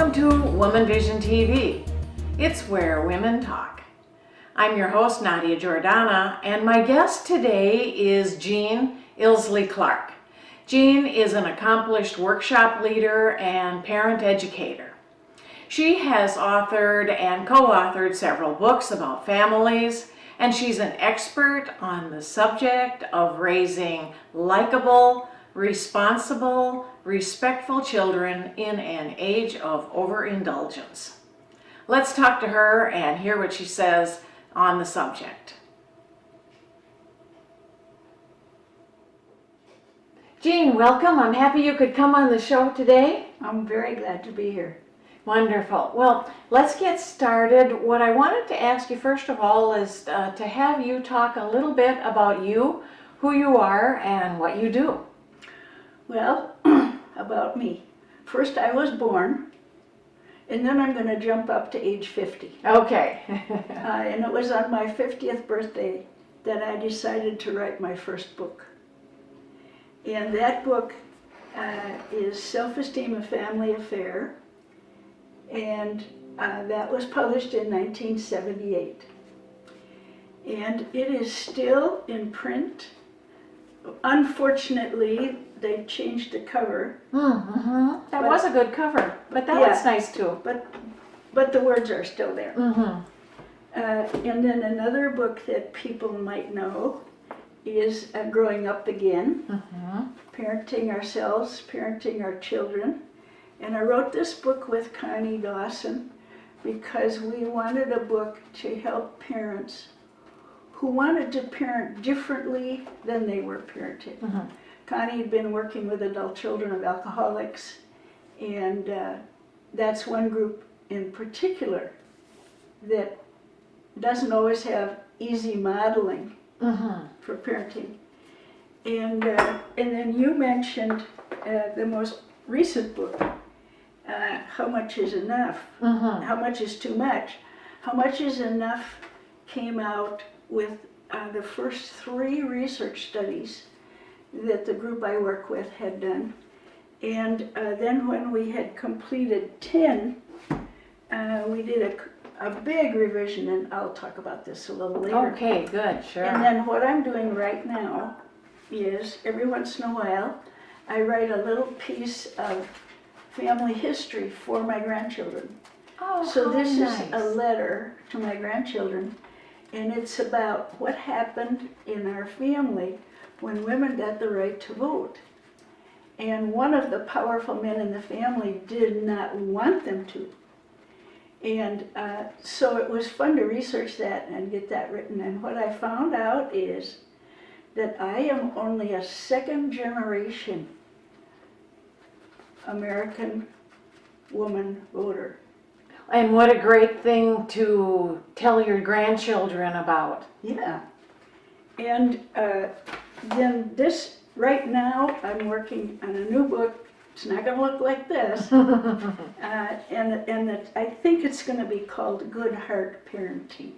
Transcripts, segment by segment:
Welcome to WomanVision TV. It's where women talk. I'm your host, Nadia Giordana, and my guest today is Jean Illsley Clarke. Jean is an accomplished workshop leader and parent educator. She has authored and co-authored several books about families, and she's an expert on the subject of raising likable, responsible, respectful children in an age of overindulgence. Let's talk to her and hear what she says on the subject. Jean, welcome. I'm happy you could come on the show today. I'm very glad to be here. Wonderful. Well, let's get started. What I wanted to ask you first of all is to have you talk a little bit about you, who you are, and what you do. Well, about me. First, I was born, and then I'm going to jump up to age 50. Okay. And it was on my 50th birthday that I decided to write my first book. And that book is Self-Esteem, a Family Affair, and that was published in 1978. And it is still in print. Unfortunately, they've changed the cover. That was a good cover, but that was nice too. But the words are still there. Mm-hmm. And then another book that people might know is Growing Up Again, Parenting Ourselves, Parenting Our Children. And I wrote this book with Connie Dawson because we wanted a book to help parents who wanted to parent differently than they were parented. Connie had been working with adult children of alcoholics, and that's one group in particular that doesn't always have easy modeling for parenting. And then you mentioned the most recent book, How Much is Enough? How Much is Too Much? How Much is Enough came out with the first 3 research studies that the group I work with had done. And then when we had completed 10, we did a big revision, and I'll talk about this a little later. Okay, good, sure. And then what I'm doing right now is every once in a while I write a little piece of family history for my grandchildren. Oh, So how this nice. is a letter to my grandchildren, and it's about what happened in our family when women got the right to vote. And one of the powerful men in the family did not want them to. And so it was fun to research that and get that written. And what I found out is that I am only a second generation American woman voter. And what a great thing to tell your grandchildren about. Yeah. And then this, right now, I'm working on a new book. It's not going to look like this. and I think it's going to be called Good Heart Parenting.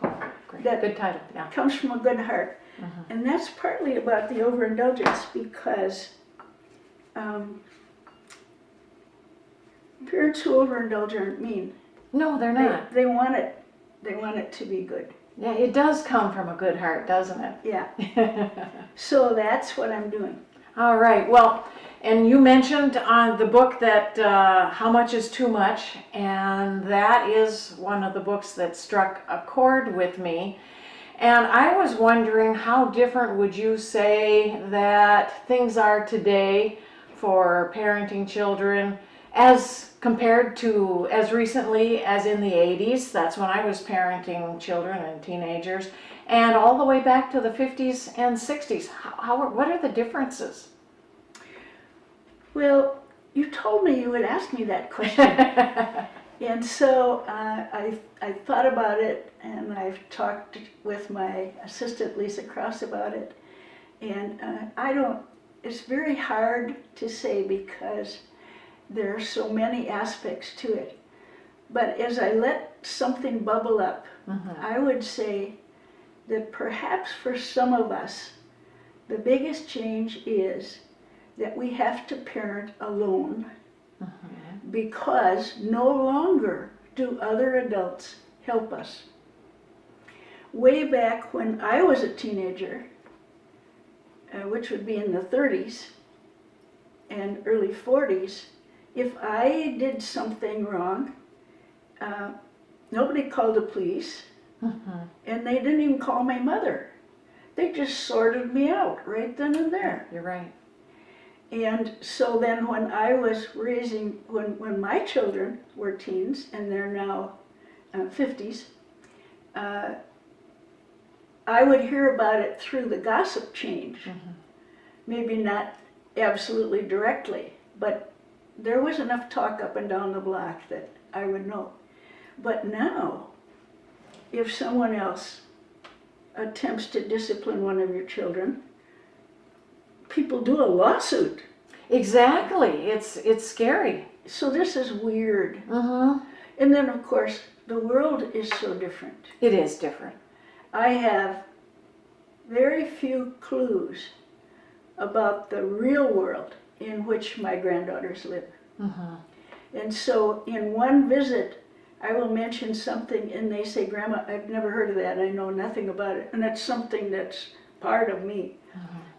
Oh, great. That Good title, yeah. comes from a good heart. And that's partly about the overindulgence because parents who overindulge aren't mean. No, they're not. They want it. They want it to be good. Yeah, it does come from a good heart, doesn't it? Yeah. So that's what I'm doing. All right. Well, and you mentioned on the book that How Much is Too Much, and that is one of the books that struck a chord with me. And I was wondering, how different would you say that things are today for parenting children as compared to as recently as in the 80s? That's when I was parenting children and teenagers, and all the way back to the 50s and 60s. What are the differences? Well, you told me you would ask me that question. And so I thought about it, and I've talked with my assistant Lisa Krause about it. And it's very hard to say because there are so many aspects to it. But as I let something bubble up, I would say that perhaps for some of us, the biggest change is that we have to parent alone because no longer do other adults help us. Way back when I was a teenager, which would be in the 30s and early 40s, if I did something wrong, nobody called the police, and they didn't even call my mother. They just sorted me out right then and there. You're right. And so then when I was raising, when my children were teens, and they're now 50s, I would hear about it through the gossip change. Maybe not absolutely directly, but there was enough talk up and down the block that I would know. But now, if someone else attempts to discipline one of your children, people do a lawsuit. Exactly. It's scary. So this is weird. And then, of course, the world is so different. It is different. I have very few clues about the real world in which my granddaughters live. And so in one visit, I will mention something and they say, "Grandma, I've never heard of that. I know nothing about it." And that's something that's part of me.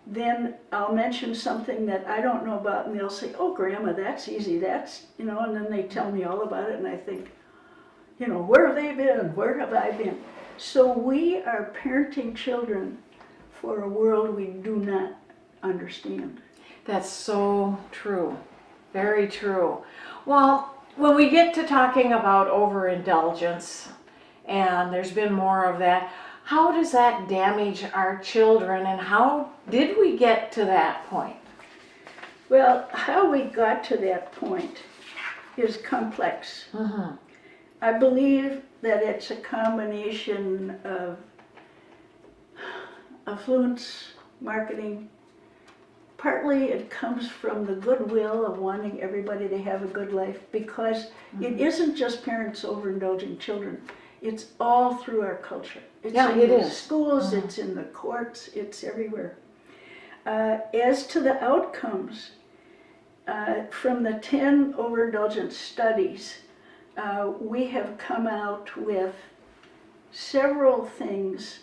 Then I'll mention something that I don't know about and they'll say, "Oh, Grandma, that's easy. That's," and then they tell me all about it and I think, where have they been? Where have I been? So we are parenting children for a world we do not understand. That's so true. Very true. Well, when we get to talking about overindulgence, and there's been more of that, how does that damage our children, and how did we get to that point? Well, how we got to that point is complex. I believe that it's a combination of affluence, marketing. Partly it comes from the goodwill of wanting everybody to have a good life, because it isn't just parents overindulging children. It's all through our culture. It's in the schools, it's in the courts, it's everywhere. As to the outcomes, from the 10 overindulgence studies, we have come out with several things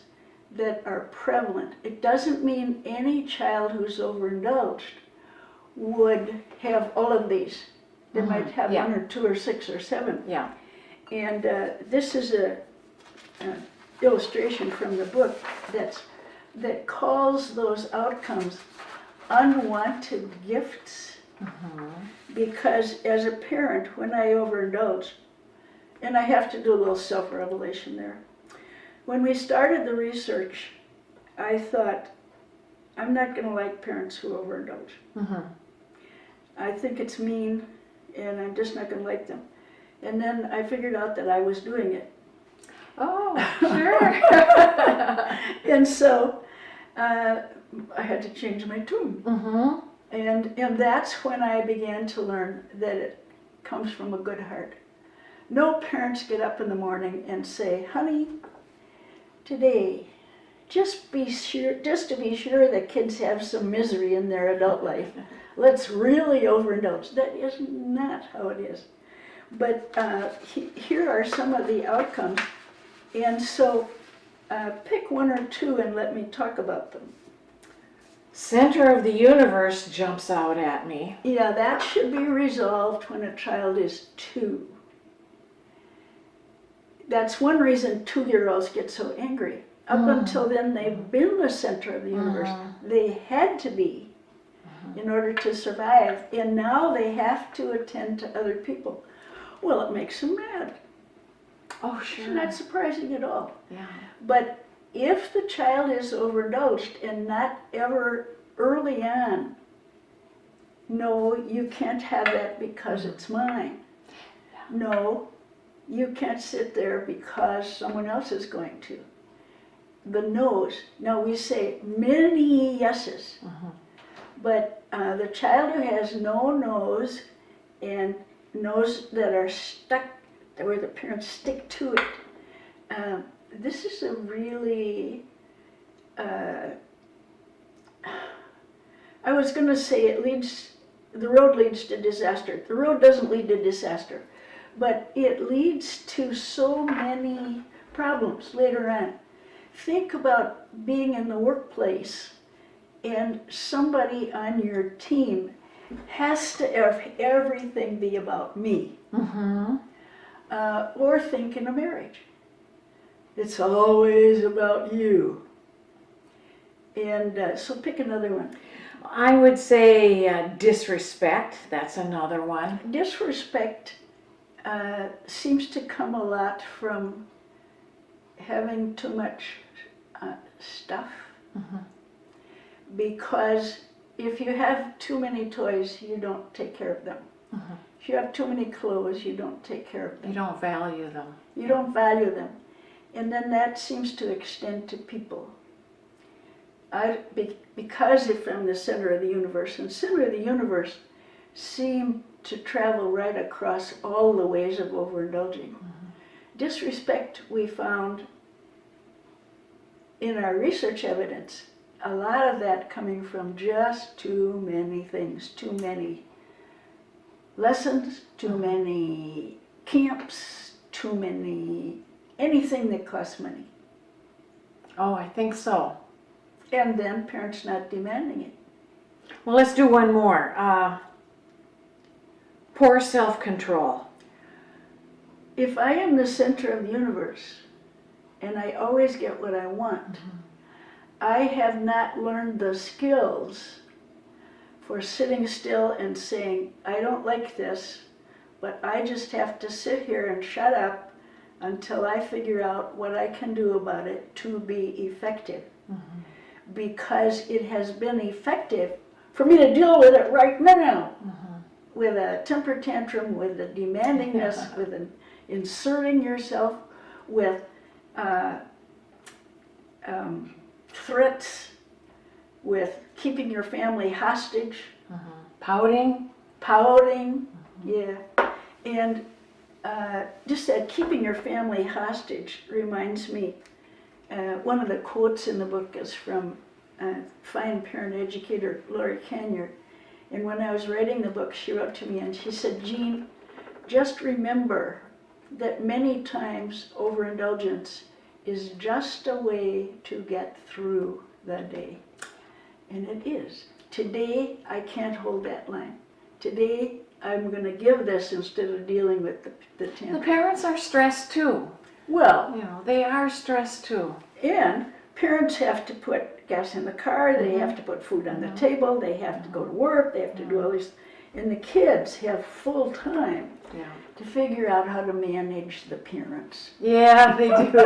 that are prevalent. It doesn't mean any child who's overindulged would have all of these. They might have one or two or six or seven. And this is a illustration from the book that calls those outcomes unwanted gifts. Because as a parent, when I overindulged, and I have to do a little self-revelation there, when we started the research, I thought, I'm not going to like parents who overindulge. I think it's mean, and I'm just not going to like them. And then I figured out that I was doing it. Oh, sure. And so I had to change my tune. And that's when I began to learn that it comes from a good heart. No parents get up in the morning and say, "Honey, today, just to be sure that kids have some misery in their adult life, let's really overindulge." That is not how it is. But here are some of the outcomes. And so pick one or two and let me talk about them. Center of the universe jumps out at me. Yeah, that should be resolved when a child is 2. That's one reason 2-year-olds get so angry. Up until then, they've been the center of the universe. They had to be in order to survive, and now they have to attend to other people. Well, it makes them mad. Oh, sure. It's not surprising at all. Yeah. But if the child is overindulged and not ever early on, no, you can't have that because it's mine. No, you can't sit there because someone else is going to. The no's. Now we say many yeses, but the child who has no no's and no's that are stuck, where the parents stick to it, this is a really, I was going to say it leads the road leads to disaster. The road doesn't lead to disaster, but it leads to so many problems later on. Think about being in the workplace and somebody on your team has to have everything be about me. Mm-hmm. Or think in a marriage. It's always about you. And so pick another one. I would say disrespect. That's another one. Disrespect seems to come a lot from having too much stuff. Mm-hmm. Because if you have too many toys, you don't take care of them. Mm-hmm. If you have too many clothes, you don't take care of them. You don't value them. You don't value them. And then that seems to extend to people. Because if I'm the center of the universe, and center of the universe seem to travel right across all the ways of overindulging. Mm-hmm. Disrespect, we found in our research evidence, a lot of that coming from just too many things, too many lessons, too many camps, too many, anything that costs money. Oh, I think so. And then parents not demanding it. Well, let's do one more. Poor self-control. If I am the center of the universe and I always get what I want, I have not learned the skills for sitting still and saying, I don't like this, but I just have to sit here and shut up until I figure out what I can do about it to be effective. Mm-hmm. Because it has been effective for me to deal with it right now. Mm-hmm. With a temper tantrum, with a demandingness, with an inserting yourself, with threats, with keeping your family hostage. Mm-hmm. Pouting. Mm-hmm. Yeah. And just that keeping your family hostage reminds me, one of the quotes in the book is from fine parent educator Lori Canyard. And when I was writing the book, she wrote to me and she said, Jean, just remember that many times overindulgence is just a way to get through the day. And it is. Today, I can't hold that line. Today, I'm going to give this instead of dealing with the tantrum. The parents are stressed too. Well, You know, they are stressed too. and parents have to put gas in the car, they have to put food on the table, they have to go to work, they have to do all these. And the kids have full time to figure out how to manage the parents. Yeah, they do.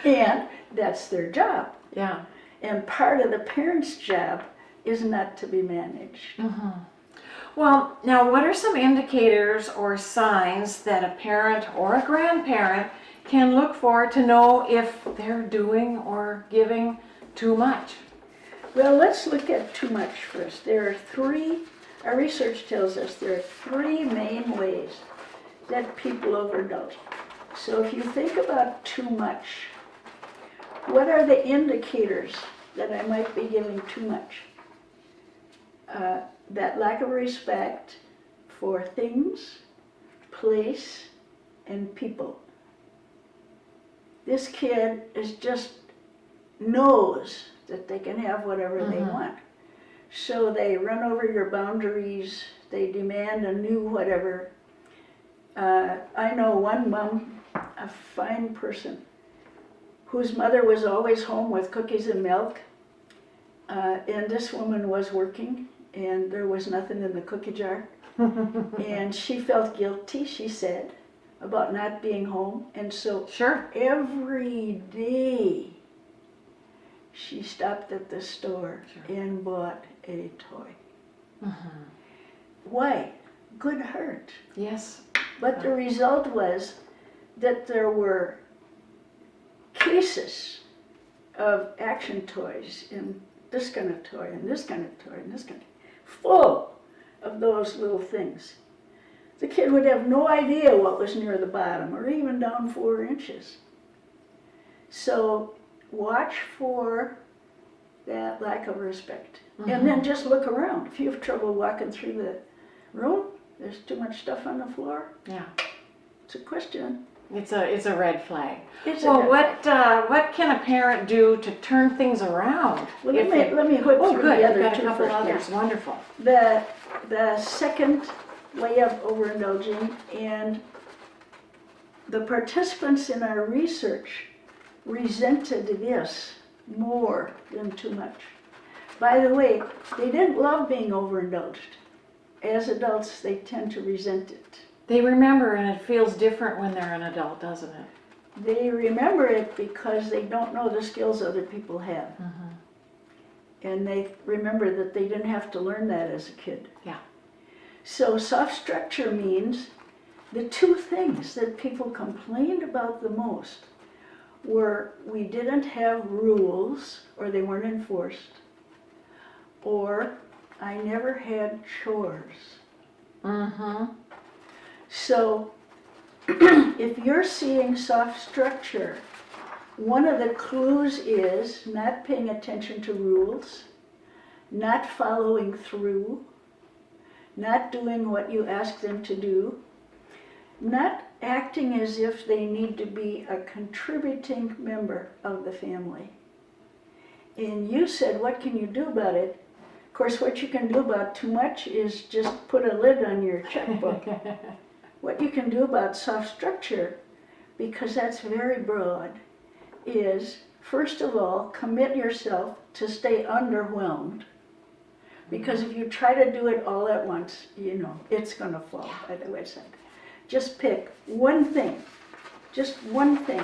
And that's their job. Yeah. And part of the parent's job is not to be managed. Mm-hmm. Well, now what are some indicators or signs that a parent or a grandparent can look for to know if they're doing or giving too much? Well, let's look at too much first. There are three, our research tells us there are three main ways that people overindulge. So if you think about too much, what are the indicators that I might be giving too much? That lack of respect for things, place, and people. This kid just knows that they can have whatever they want. So they run over your boundaries, they demand a new whatever. I know one mom, a fine person, whose mother was always home with cookies and milk, and this woman was working and there was nothing in the cookie jar. And she felt guilty, she said, about not being home. And so every day she stopped at the store and bought a toy. Mm-hmm. Why? Good heart. Yes. But the result was that there were cases of action toys and this kind of toy and this kind of toy and this kind of full of those little things. The kid would have no idea what was near the bottom or even down 4 inches. So watch for that lack of respect. And then just look around. If you have trouble walking through the room, there's too much stuff on the floor. Yeah. It's a question. It's a red flag. It's Well, a red flag. what can a parent do to turn things around? Well, let me whip through good. the other You've got a two couple first. others. Wonderful. The second way of overindulging, and the participants in our research resented this more than too much. By the way, they didn't love being overindulged. As adults, they tend to resent it. They remember, and it feels different when they're an adult, doesn't it? They remember it because they don't know the skills other people have. And they remember that they didn't have to learn that as a kid. Yeah. So soft structure means the two things that people complained about the most were we didn't have rules, or they weren't enforced, or I never had chores. So if you're seeing soft structure, one of the clues is not paying attention to rules, not following through, not doing what you ask them to do, not acting as if they need to be a contributing member of the family. And you said, what can you do about it? Of course, what you can do about too much is just put a lid on your checkbook. What you can do about soft structure, because that's very broad, is, first of all, commit yourself to stay underwhelmed. Because if you try to do it all at once, you know, it's going to fall by the wayside. Just pick one thing, just one thing.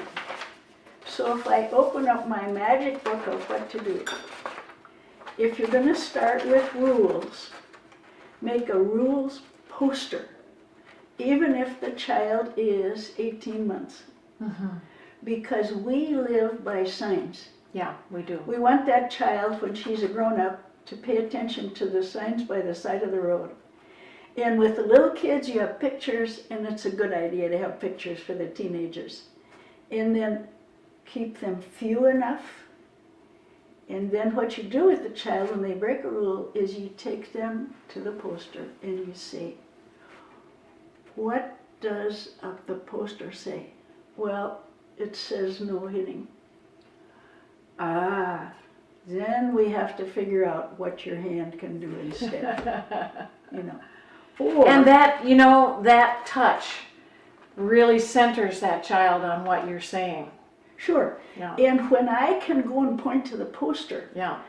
So if I open up my magic book of what to do, if you're going to start with rules, make a rules poster, even if the child is 18 months. Because we live by signs. Yeah, we do. We want that child, when she's a grown-up, to pay attention to the signs by the side of the road. And with the little kids, you have pictures, and it's a good idea to have pictures for the teenagers. And then keep them few enough. And then what you do with the child when they break a rule is you take them to the poster and you say, what does the poster say? Well, it says no hitting. Then we have to figure out what your hand can do instead. You know. And that, you know, that touch really centers that child on what you're saying. Sure. Yeah. And when I can go and point to the poster, Yeah.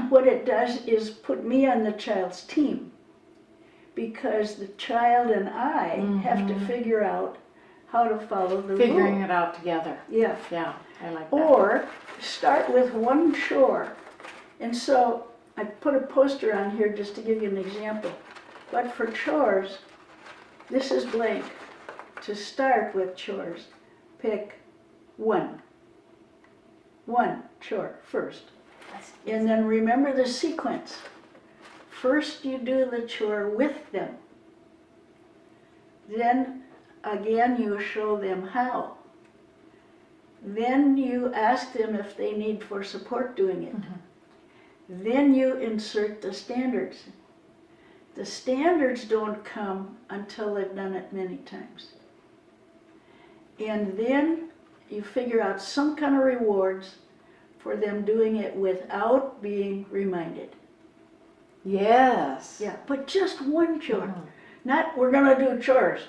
what it does is put me on the child's team. Because the child and I have to figure out how to follow the Figuring rule. it out together. Yeah. Yeah, I like that. Or start with one chore. And so I put a poster on here just to give you an example. But for chores, this is blank. To start with chores, pick one. One chore first. And then remember the sequence. First you do the chore with them. Then again you show them how. Then you ask them if they need for support doing it. Then you insert the standards. The standards don't come until they've done it many times. And then you figure out some kind of rewards for them doing it without being reminded. Yes. Yeah, but just one chore. Not, we're going to do chores.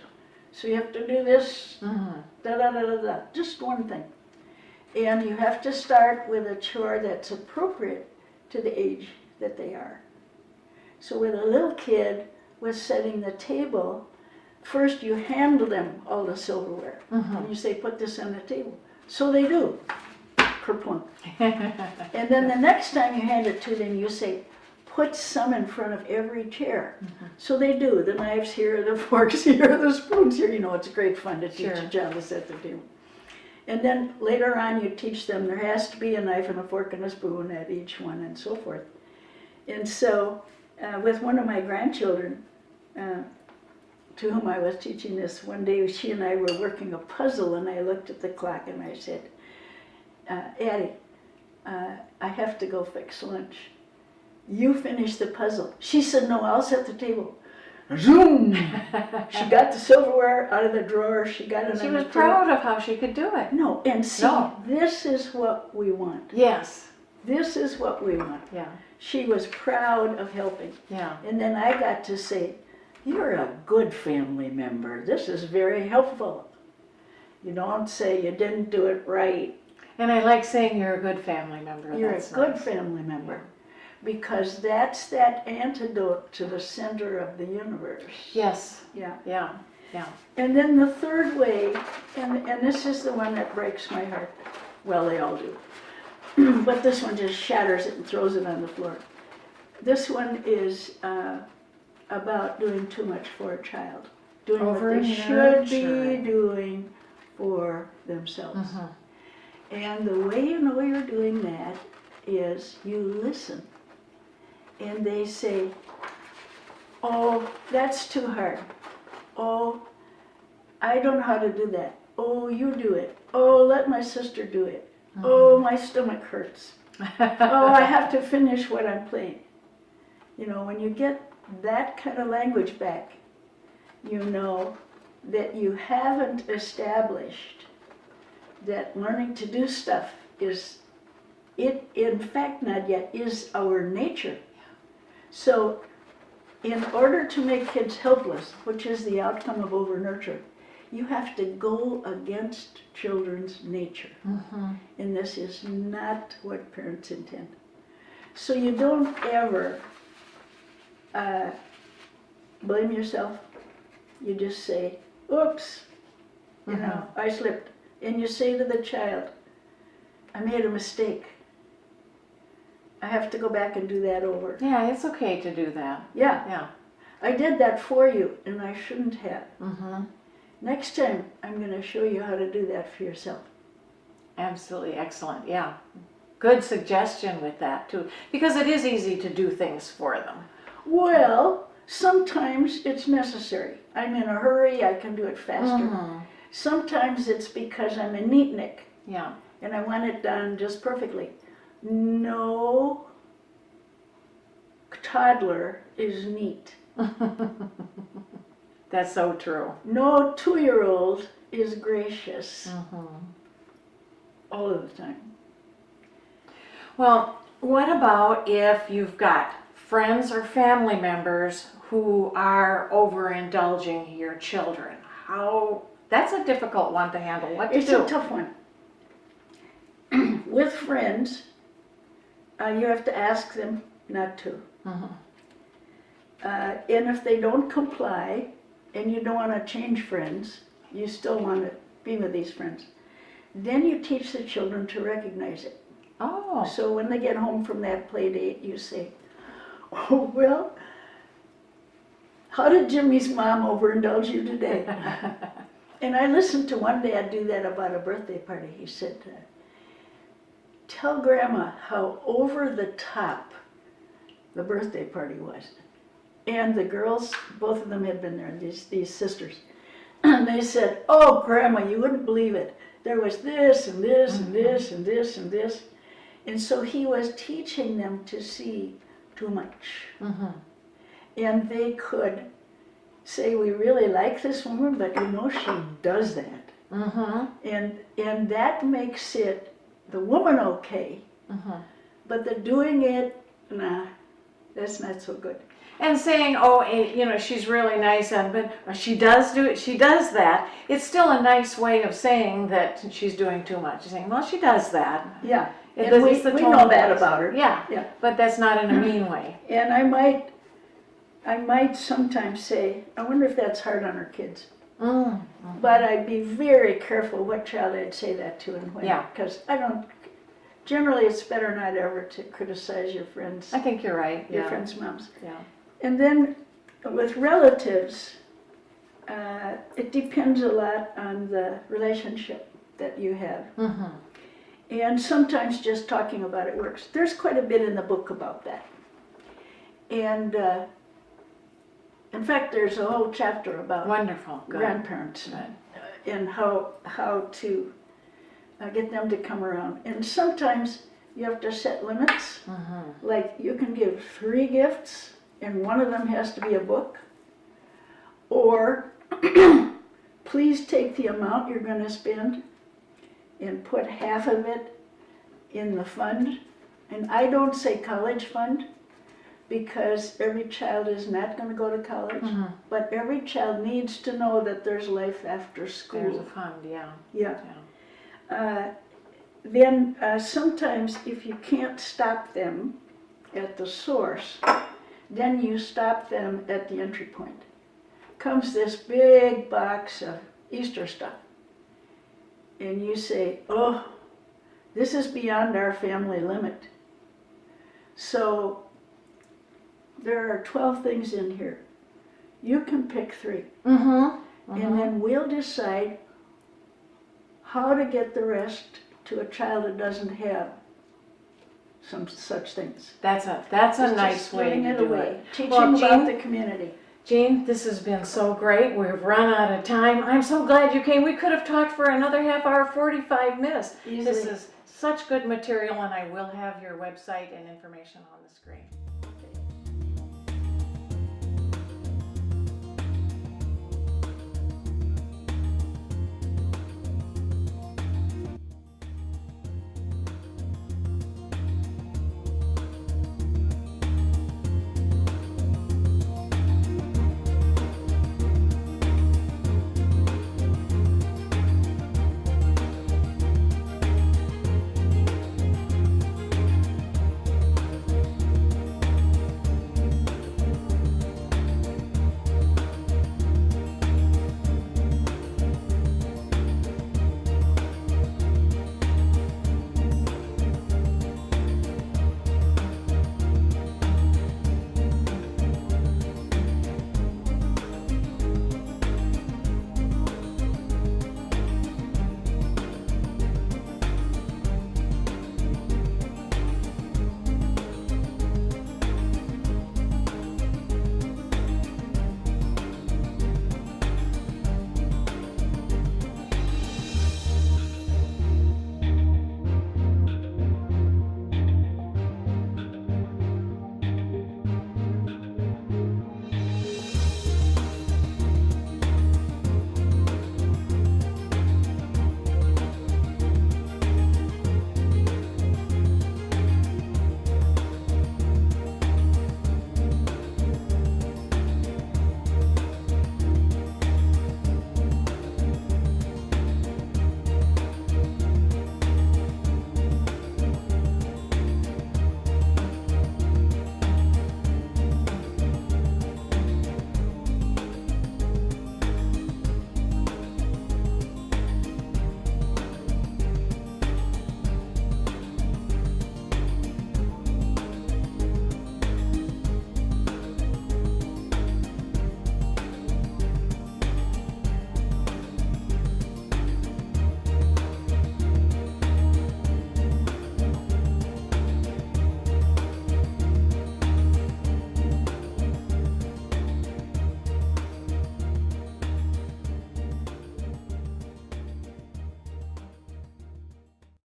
So you have to do this, da-da-da-da-da. Just one thing. And you have to start with a chore that's appropriate to the age that they are. So with a little kid with setting the table, first you hand them all the silverware. And you say, put this on the table. So they do. Kerplunk. And then the next time you hand it to them, you say, put some in front of every chair. So they do. The knives here, the forks here, the spoons here. You know, it's great fun to teach a child to set the table. And then later on you teach them there has to be a knife and a fork and a spoon at each one and so forth. And so with one of my grandchildren, to whom I was teaching this, one day she and I were working a puzzle and I looked at the clock and I said, Addie, I have to go fix lunch. You finish the puzzle. She said, no, I'll set the table. Zoom! She got the silverware out of the drawer. She got it. She was proud of how she could do it. No, and see, this is what we want. Yes. This is what we want. Yeah. She was proud of helping. Yeah. And then I got to say, you're a good family member. This is very helpful. You don't say you didn't do it right. And I like saying you're a good family member. You're That's a good nice. family member. Because that's that antidote to the center of the universe. Yes. Yeah. Yeah. Yeah. And then the third way, and this is the one that breaks my heart. Well, they all do. But this one just shatters it and throws it on the floor. This one is about doing too much for a child. Doing what they should be doing for themselves. And the way you know you're doing that is you listen. And they say, oh, that's too hard. Oh, I don't know how to do that. Oh, you do it. Oh, let my sister do it. Oh, my stomach hurts. Oh, I have to finish what I'm playing. You know, when you get that kind of language back, you know that you haven't established that learning to do stuff is, it in fact, Nadia, is our nature. So in order to make kids helpless, which is the outcome of over-nurture, you have to go against children's nature. And this is not what parents intend. So you don't ever blame yourself. You just say, oops, you know, I slipped. And you say to the child, I made a mistake. I have to go back and do that over. Yeah, it's okay to do that. Yeah. Yeah. I did that for you, and I shouldn't have. Next time, I'm going to show you how to do that for yourself. Absolutely excellent. Yeah. Good suggestion with that too, because it is easy to do things for them. Well, sometimes it's necessary. I'm in a hurry, I can do it faster. Sometimes it's because I'm a neatnik. Yeah. And I want it done just perfectly. No toddler is neat. That's so true. No 2-year-old is gracious all of the time. Well, what about if you've got friends or family members who are overindulging your children? That's a difficult one to handle. What to do? It's a tough one. With friends, you have to ask them not to. And if they don't comply, and you don't want to change friends, you still want to be with these friends, then you teach the children to recognize it. Oh. So when they get home from that play date, you say, oh, well, how did Jimmy's mom overindulge you today? And I listened to one dad do that about a birthday party. He said, tell Grandma how over the top the birthday party was. And the girls, both of them had been there, these sisters. And they said, oh, Grandma, you wouldn't believe it. There was this and this and this and this and this. And so he was teaching them to see too much. And they could say, we really like this woman, but you know she does that. And that makes it, the woman okay, but the doing it, nah, that's not so good. And saying, oh, you know, she's really nice, but she does do it. She does that. It's still a nice way of saying that she's doing too much. You're saying, well, she does that. Yeah, It's and we the know that about her. Yeah, Yeah. but that's not in a mean way. And I might sometimes say, I wonder if that's hard on her kids. But I'd be very careful what child I'd say that to and when. Yeah. Because generally it's better not ever to criticize your friends. I think you're right. Your Yeah. friends' moms. Yeah. And then with relatives, it depends a lot on the relationship that you have. And sometimes just talking about it works. There's quite a bit in the book about that. And in fact, there's a whole chapter about Wonderful. Good. grandparents Good. and how to get them to come around. And sometimes You have to set limits. Like you can give 3 gifts and one of them has to be a book. Or please take the amount you're going to spend and put half of it in the fund. And I don't say college fund because every child is not going to go to college, but every child needs to know that there's life after school. There's a fund, yeah. Yeah. Then sometimes if you can't stop them at the source, then you stop them at the entry point. Comes this big box of Easter stuff. And you say, oh, this is beyond our family limit. So there are 12 things in here. You can pick 3. And then we'll decide how to get the rest to a child that doesn't have some such things. That's a nice way to do it. Teaching Well, about the community. Jean, this has been so great. We've run out of time. I'm so glad you came. We could have talked for another half hour, 45 minutes. Easily. This is such good material, and I will have your website and information on the screen.